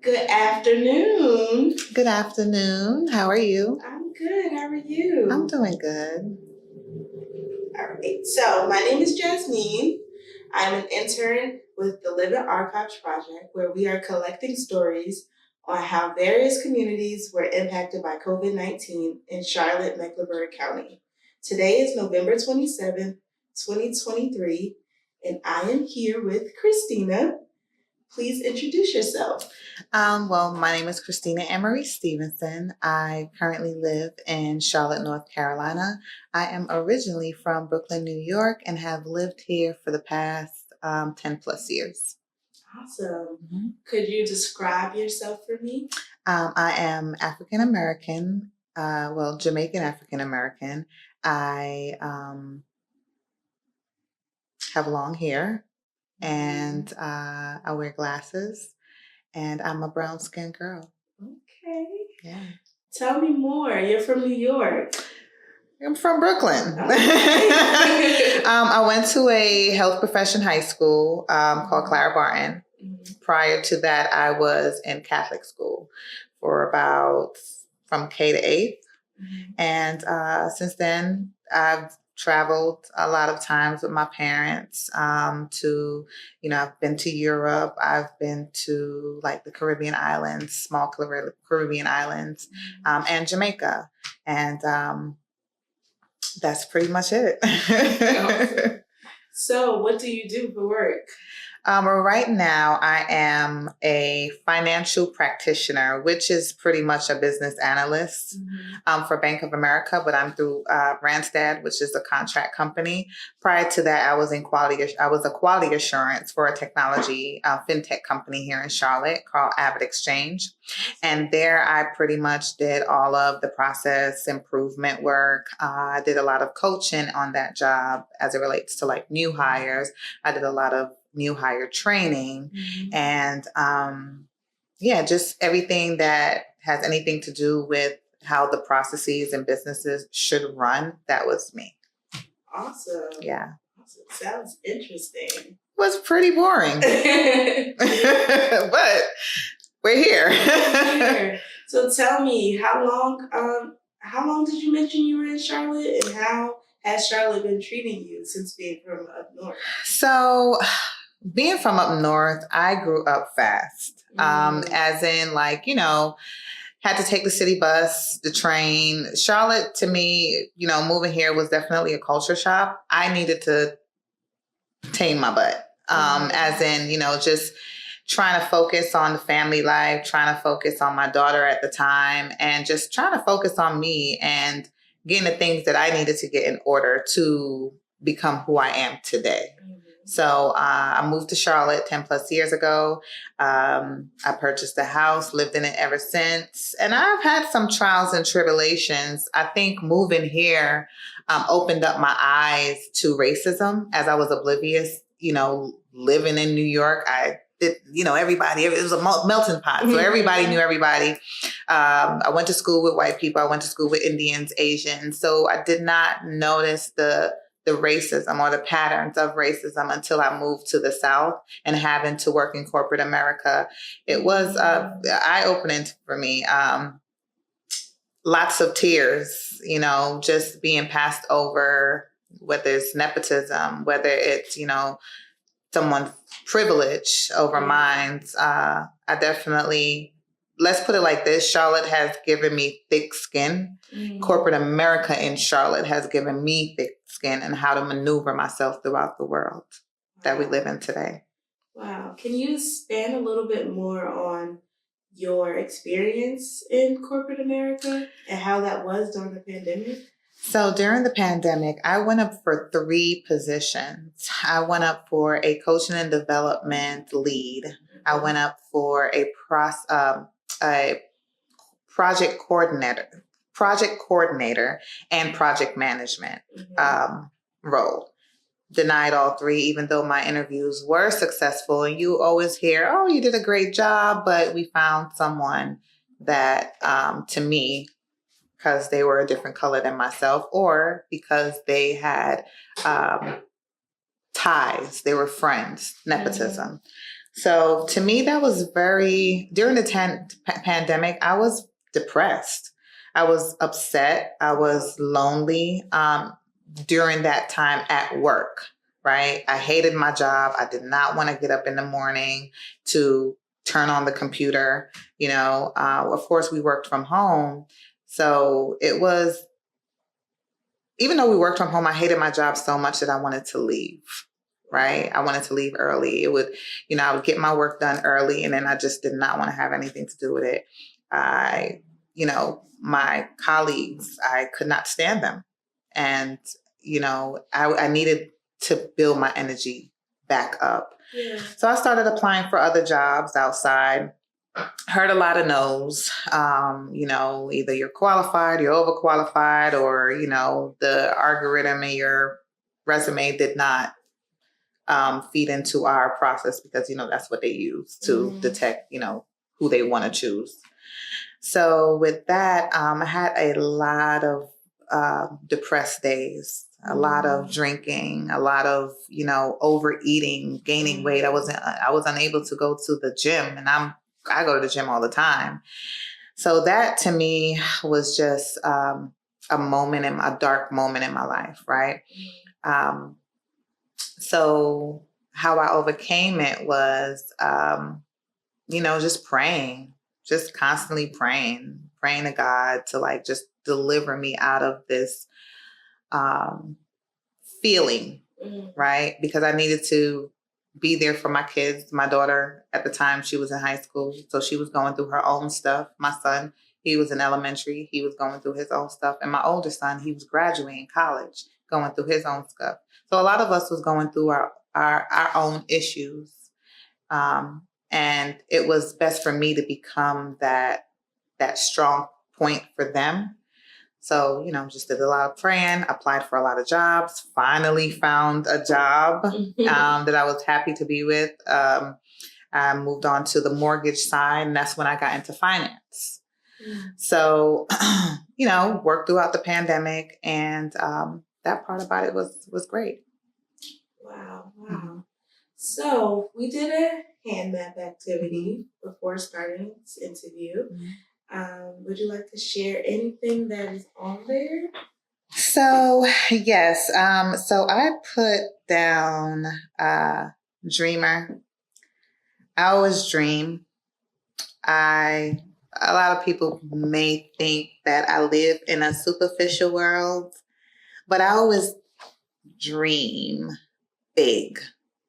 Good afternoon. Good afternoon. How are you? I'm good. How are you? I'm doing good. All right. So, my name is Jazmeen. I'm an intern with the Living Archives Project, where we are collecting stories on how various communities were impacted by COVID-19 in Charlotte, Mecklenburg County. Today is November 27th, 2023, and I am here with Christina. Please introduce yourself. Well, my name is Christina Stephenson. I currently live in Charlotte, North Carolina. I am originally from Brooklyn, New York, and have lived here for the past 10 plus years. Awesome. Mm-hmm. Could you describe yourself for me? I am African American, Jamaican African American. I have long hair and I wear glasses. And I'm a brown skinned girl. Okay. Yeah. Tell me more. You're from New York. I'm from Brooklyn. Okay. I went to a health profession high school called Clara Barton. Mm-hmm. Prior to that, I was in Catholic school for from K to 8th. Mm-hmm. And since then, I've traveled a lot of times with my parents I've been to Europe. I've been to like the Caribbean islands, small Caribbean islands, and Jamaica. And that's pretty much it. Awesome. So what do you do for work? Right now, I am a financial practitioner, which is pretty much a business analyst for Bank of America, but I'm through Randstad, which is a contract company. Prior to that, I was a quality assurance for a technology fintech company here in Charlotte called Avid Exchange. And there I pretty much did all of the process improvement work. I did a lot of coaching on that job as it relates to like new hires. I did a lot of new hire training and just everything that has anything to do with how the processes and businesses should run. That was me. Awesome. Yeah. Awesome. Sounds interesting. It was pretty boring. But we're here. So tell me, how long did you mention you were in Charlotte, and how has Charlotte been treating you since being from up north? So being from up north, I grew up fast, as in had to take the city bus, the train. Charlotte, to me, moving here was definitely a culture shock. I needed to tame my butt, as in, just trying to focus on the family life, trying to focus on my daughter at the time, and just trying to focus on me and getting the things that I needed to get in order to become who I am today. So I moved to Charlotte 10 plus years ago. I purchased a house, lived in it ever since. And I've had some trials and tribulations. I think moving here opened up my eyes to racism as I was oblivious, living in New York. Everybody, it was a melting pot. So everybody knew everybody. I went to school with white people. I went to school with Indians, Asians. So I did not notice the racism or the patterns of racism until I moved to the South and having to work in corporate America. It was eye-opening for me. Lots of tears, just being passed over, whether it's nepotism, whether it's, someone's privilege over mine. I definitely, let's put it like this. Charlotte has given me thick skin. Corporate America in Charlotte has given me thick skin and how to maneuver myself throughout the world that we live in today. Wow. Can you expand a little bit more on your experience in corporate America and how that was during the pandemic? So during the pandemic, I went up for 3 positions. I went up for a coaching and development lead. I went up for a project coordinator and project management role. Denied all 3, even though my interviews were successful. And you always hear, oh, you did a great job, but we found someone that, to me, because they were a different color than myself, or because they had ties, they were friends, nepotism. So to me, that was during the pandemic, I was depressed. I was upset. I was lonely during that time at work, right? I hated my job. I did not want to get up in the morning to turn on the computer. Of course, we worked from home. So it was, even though we worked from home, I hated my job so much that I wanted to leave. Right. I wanted to leave early. I would get my work done early, and then I just did not want to have anything to do with it. My colleagues, I could not stand them. And, I needed to build my energy back up. Yeah. So I started applying for other jobs outside. Heard a lot of no's. Either you're qualified, you're overqualified, or, the algorithm in your resume did not feed into our process, because that's what they use to detect who they want to choose. So with that, I had a lot of depressed days, a lot of drinking, a lot of overeating, gaining weight. I was unable to go to the gym, and I go to the gym all the time. So that to me was just a dark moment in my life, right? So how I overcame it was, just praying, just constantly praying to God to just deliver me out of this feeling, right? Because I needed to be there for my kids. My daughter at the time, she was in high school, so she was going through her own stuff. My son, he was in elementary, he was going through his own stuff. And my older son, he was graduating college, going through his own stuff. So a lot of us was going through our own issues. And it was best for me to become that strong point for them. So, just did a lot of praying, applied for a lot of jobs, finally found a job that I was happy to be with. I moved on to the mortgage side, and that's when I got into finance. So, worked throughout the pandemic, and that part about it was great. Wow. So we did a hand map activity before starting this interview. Would you like to share anything that is on there? So, yes. So I put down dreamer. I always dream. A lot of people may think that I live in a superficial world, but I always dream big.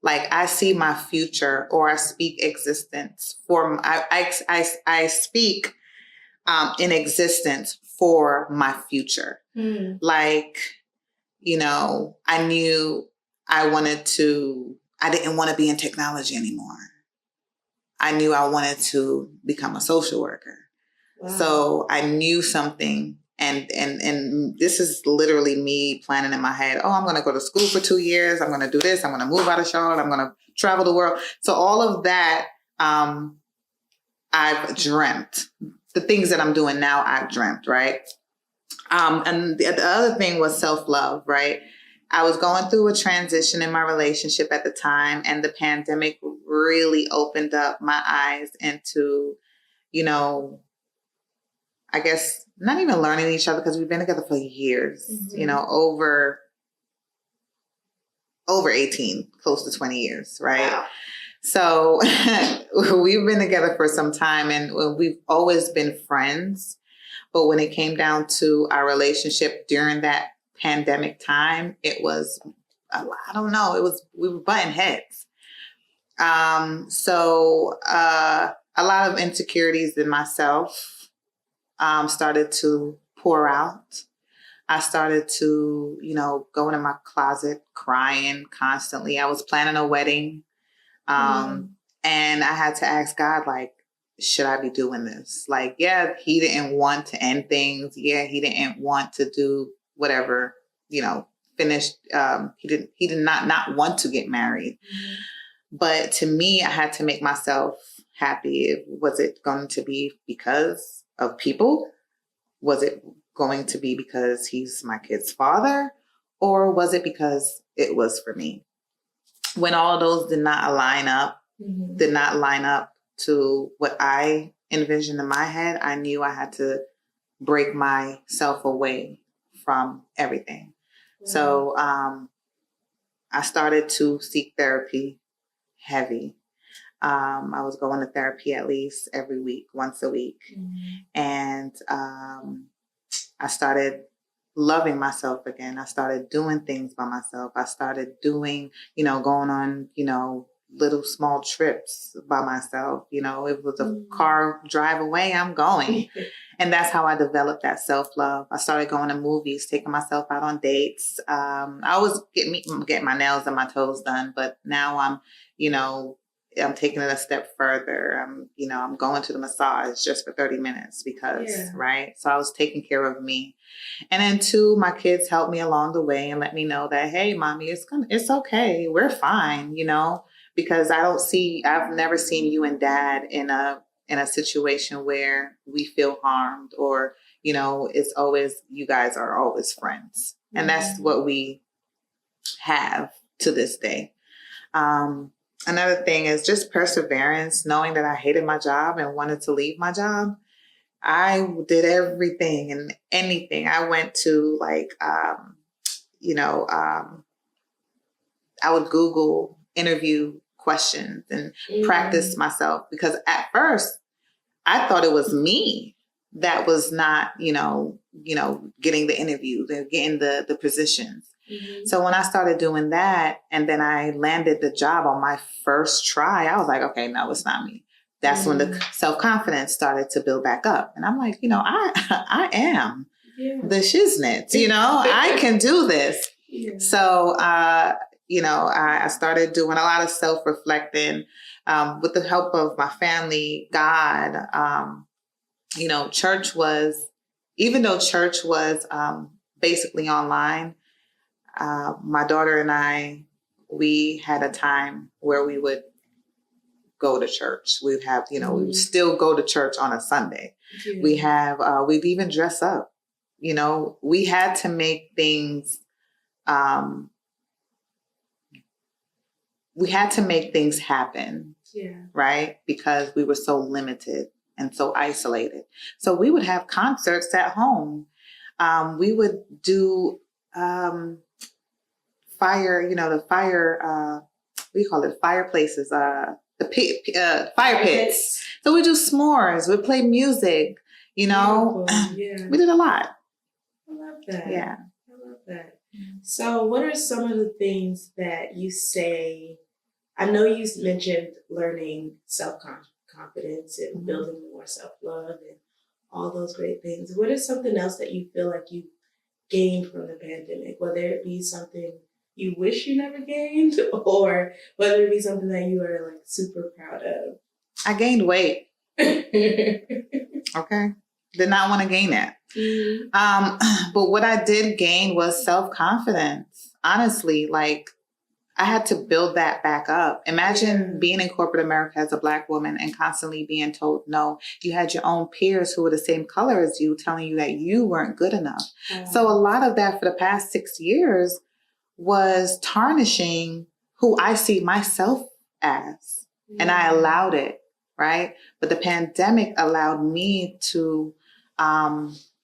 Like I see my future, or I speak existence for. I speak in existence for my future. Like, I knew I didn't want to be in technology anymore. I knew I wanted to become a social worker. Wow. So I knew something. And this is literally me planning in my head, I'm going to go to school for 2 years. I'm going to do this. I'm going to move out of Charlotte. I'm going to travel the world. So all of that, I've dreamt. The things that I'm doing now, I've dreamt, right? And the other thing was self-love, right? I was going through a transition in my relationship at the time, and the pandemic really opened up my eyes into, I guess not even learning each other, because we've been together for years, over 18, close to 20 years, right? Wow. So we've been together for some time, and we've always been friends. But when it came down to our relationship during that pandemic time, it was, I don't know, we were butting heads. So a lot of insecurities in myself started to pour out. I started to, go into my closet crying constantly. I was planning a wedding. And I had to ask God, should I be doing this? Yeah, he didn't want to end things. Yeah, he didn't want to do whatever, finish. He did not want to get married. But to me, I had to make myself happy. Was it going to be because of people? Was it going to be because he's my kid's father? Or was it because it was for me? When all those did not align up, did not line up to what I envisioned in my head, I knew I had to break myself away from everything. So I started to seek therapy heavy. I was going to therapy at least every week, once a week. And I started loving myself again. I started doing things by myself. I started doing, going on, little small trips by myself. It was a car drive away, I'm going. And that's how I developed that self-love. I started going to movies, taking myself out on dates. I always get my nails and my toes done, but now I'm taking it a step further. I'm going to the massage just for 30 minutes because, right? So I was taking care of me. And then 2, my kids helped me along the way and let me know that, hey, mommy, it's okay. We're fine, because I've never seen you and dad in a situation where we feel harmed or, it's always, you guys are always friends. And that's what we have to this day. Another thing is just perseverance, knowing that I hated my job and wanted to leave my job. I did everything and anything. I went to I would Google interview questions and practice myself because at first I thought it was me that was not, getting the interviews and getting the positions. So when I started doing that and then I landed the job on my first try, I was like, okay, no, it's not me. That's when the self-confidence started to build back up. And I'm like, I am the shiznit, I can do this. So, I started doing a lot of self-reflecting with the help of my family, God. Even though church was basically online, my daughter and I, we had a time where we would go to church. We'd have, we would still go to church on a Sunday. We'd even dress up. We had to make things, happen. Right? Because we were so limited and so isolated. So we would have concerts at home. We would do fire, the fire, what do you call it? Fireplaces, fire pits. So we do s'mores, we play music, we did a lot. I love that. Yeah. I love that. So what are some of the things that you say? I know you mentioned learning self-confidence and building more self-love and all those great things. What is something else that you feel like you gained from the pandemic, whether it be something you wish you never gained or whether it be something that you are super proud of? I gained weight. Okay. Did not want to gain that. But what I did gain was self-confidence. Honestly, I had to build that back up. Imagine being in corporate America as a Black woman and constantly being told no. You had your own peers who were the same color as you telling you that you weren't good enough. So a lot of that for the past 6 years was tarnishing who I see myself as. And I allowed it, right? But the pandemic allowed me to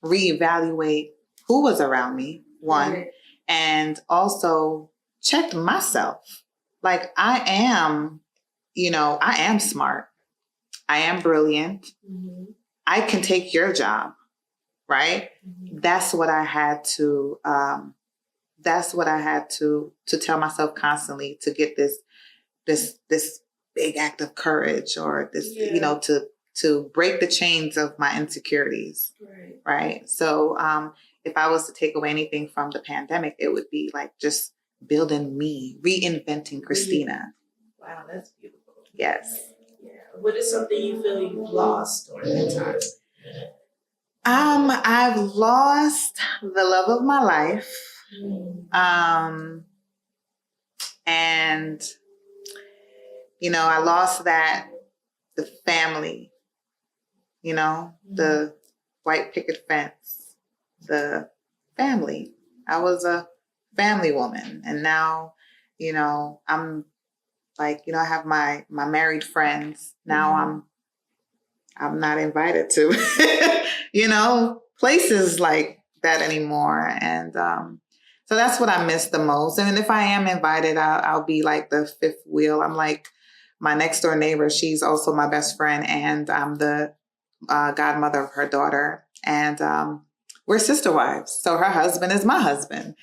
reevaluate who was around me, one, and also checked myself. I am smart. I am brilliant. I can take your job, right? That's what I had to tell myself constantly to get this big act of courage or this, to break the chains of my insecurities. Right. So if I was to take away anything from the pandemic, it would be just building me, reinventing Christina. Wow, that's beautiful. Yes. Yeah. What is something you feel you've lost during that time? I've lost the love of my life. And I lost the family, the white picket fence, the family. I was a family woman, and now, I'm Like, you know, I have my married friends. Now I'm not invited to, you know, places like that anymore. And so that's what I miss the most. And if I am invited, I'll be like the fifth wheel. I'm like my next door neighbor. She's also my best friend, and I'm the godmother of her daughter. And we're sister wives. So her husband is my husband.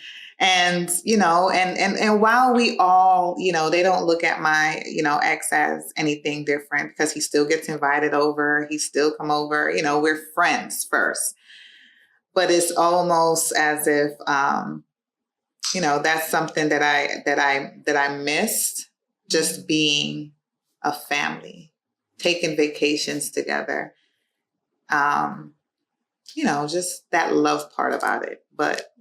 And, you know, and while we all, you know, they don't look at my, you know, ex as anything different because he still gets invited over. He still come over, you know, we're friends first. But it's almost as if, you know, that's something that I missed, just being a family, taking vacations together. You know, just that love part about it. But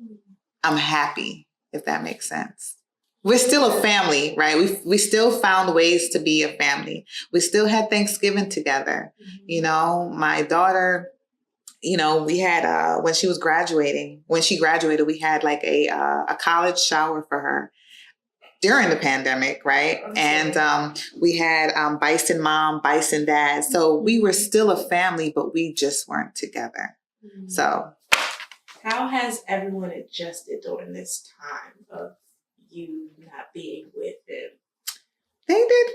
I'm happy, if that makes sense. We're still a family, right? We still found ways to be a family. We still had Thanksgiving together. You know, my daughter, you know, we had when she graduated, we had like a college shower for her during the pandemic, right? And we had Bison mom, Bison dad. So we were still a family, but we just weren't together. So how has everyone adjusted during this time of you not being with them? they did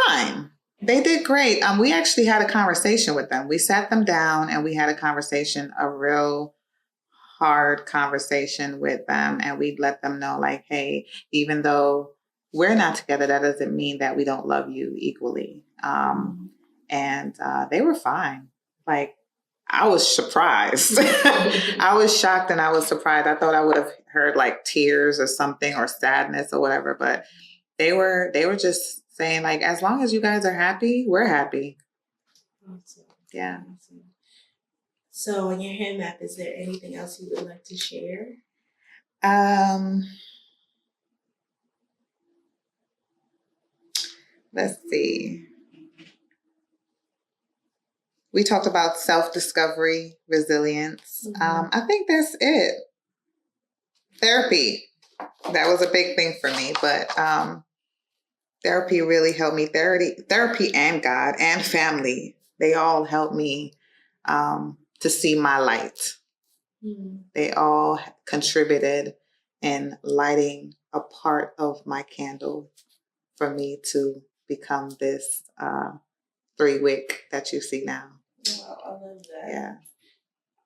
fine. They did great. We actually had a conversation with them. We sat them down and we had a conversation, a real hard conversation with them. And we let them know, like, hey, even though we're not together, that doesn't mean that we don't love you equally. And they were fine. Like, I was surprised. I was shocked and I was surprised. I thought I would have heard like tears or something or sadness or whatever, but they were just saying, like, as long as you guys are happy, we're happy. Awesome. Yeah. Awesome. So on your hand map, is there anything else you would like to share? Let's see. We talked about self-discovery, resilience. I think that's it. Therapy. That was a big thing for me, but therapy really helped me. Therapy and God and family, they all helped me to see my light. They all contributed in lighting a part of my candle for me to become this 3-wick that you see now. Wow, I love that. Yeah.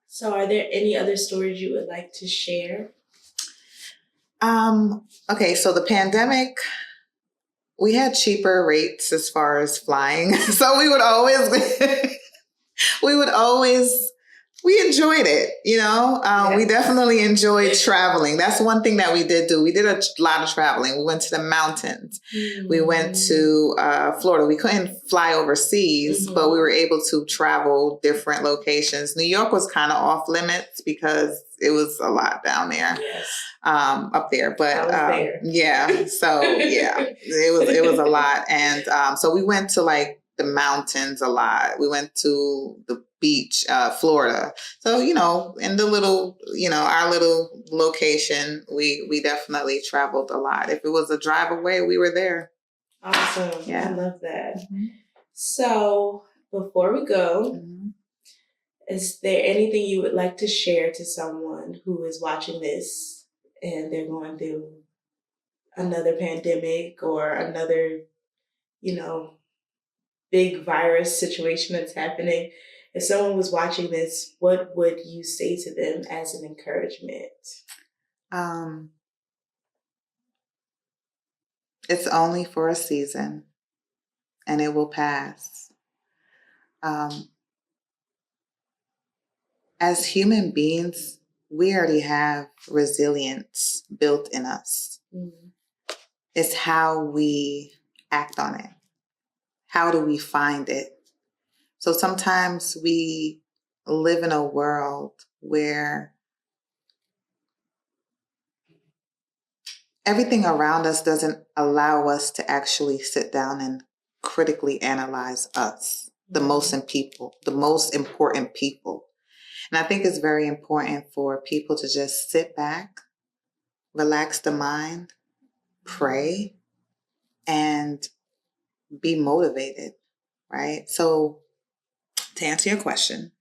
So are there any other stories you would like to share? Okay, so the pandemic, we had cheaper rates as far as flying. So we enjoyed it, you know. We definitely enjoyed traveling. That's one thing that we did do. We did a lot of traveling. We went to the mountains. We went to Florida. We couldn't fly overseas, but we were able to travel different locations. New York was kind of off limits because it was a lot down there. Yes. Up there, but I was there. yeah. So yeah, it was a lot, and so we went to like the mountains a lot. We went to the beach, Florida. So, you know, in the little, you know, our little location, we definitely traveled a lot. If it was a drive away, we were there. Awesome. Yeah. I love that. So before we go, is there anything you would like to share to someone who is watching this and they're going through another pandemic or another, you know, big virus situation that's happening? If someone was watching this, what would you say to them as an encouragement? It's only for a season and it will pass. As human beings, we already have resilience built in us. It's how we act on it. How do we find it? So sometimes we live in a world where everything around us doesn't allow us to actually sit down and critically analyze us, the most important people. And I think it's very important for people to just sit back, relax the mind, pray, and be motivated, right? So to answer your question,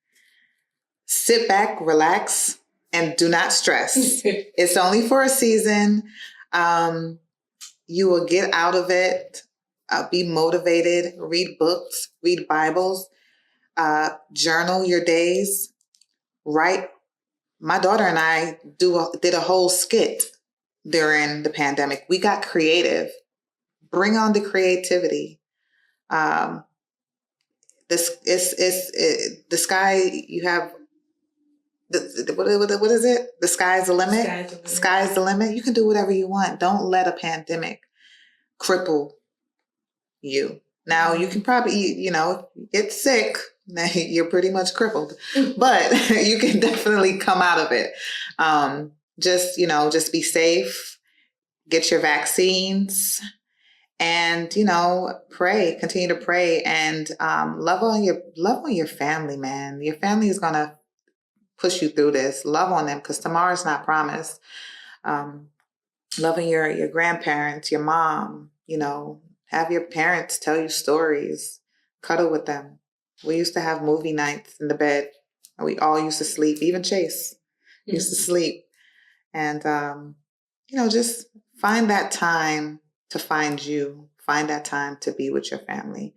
sit back, relax, and do not stress. It's only for a season. You will get out of it. Be motivated. Read books. Read Bibles. Journal your days. Write. My daughter and I did a whole skit during the pandemic. We got creative. Bring on the creativity. The sky. You have. What is it? The sky's the limit. Sky's the limit. You can do whatever you want. Don't let a pandemic cripple you. Now you can probably, get sick. Now you're pretty much crippled, but you can definitely come out of it. Just be safe. Get your vaccines, and pray. Continue to pray, and love on your family, man. Your family is gonna push you through this. Love on them, because tomorrow's not promised. Loving your grandparents, your mom, have your parents tell you stories, cuddle with them. We used to have movie nights in the bed, and we all used to sleep. Even Chase used to sleep. And, just find that time to find you. Find that time to be with your family.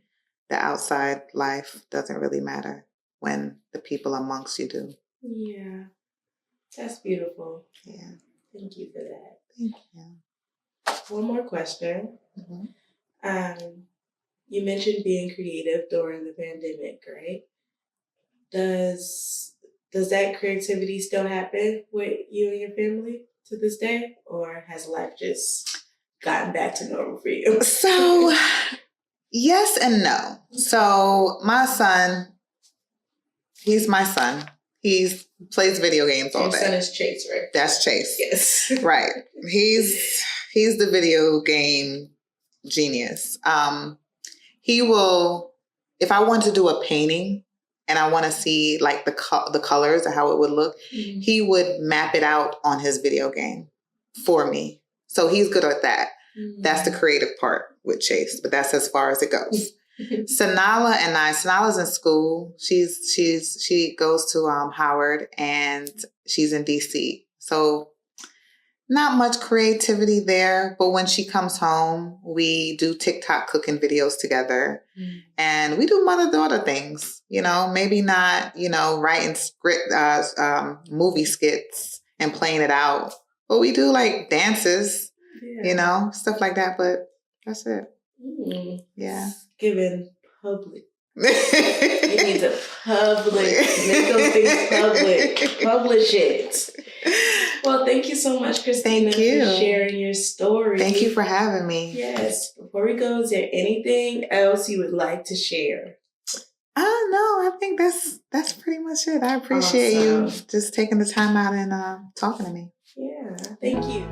The outside life doesn't really matter when the people amongst you do. Yeah, that's beautiful. Yeah. Thank you for that. Thank you. One more question. Mm-hmm. You mentioned being creative during the pandemic, right? Does that creativity still happen with you and your family to this day, or has life just gotten back to normal for you? So, yes and no. So my son, he's my son. He plays video games all day. Your son is Chase, right? That's Chase. Yes. Right. He's the video game genius. He will, if I want to do a painting and I want to see like the colors or how it would look, he would map it out on his video game for me. So he's good at that. That's the creative part with Chase, but that's as far as it goes. Sanala's in school. She goes to Howard, and she's in DC. So not much creativity there, but when she comes home, we do TikTok cooking videos together, and we do mother-daughter things. Maybe not, writing script, movie skits and playing it out, but we do like dances, stuff like that. But that's it. Yeah. Given public. You need to make those things public. Publish it. Well, thank you so much, Christina, for sharing your story. Thank you for having me. Yes. Before we go, is there anything else you would like to share? No, I think that's pretty much it. I appreciate you just taking the time out and talking to me. Yeah, thank you.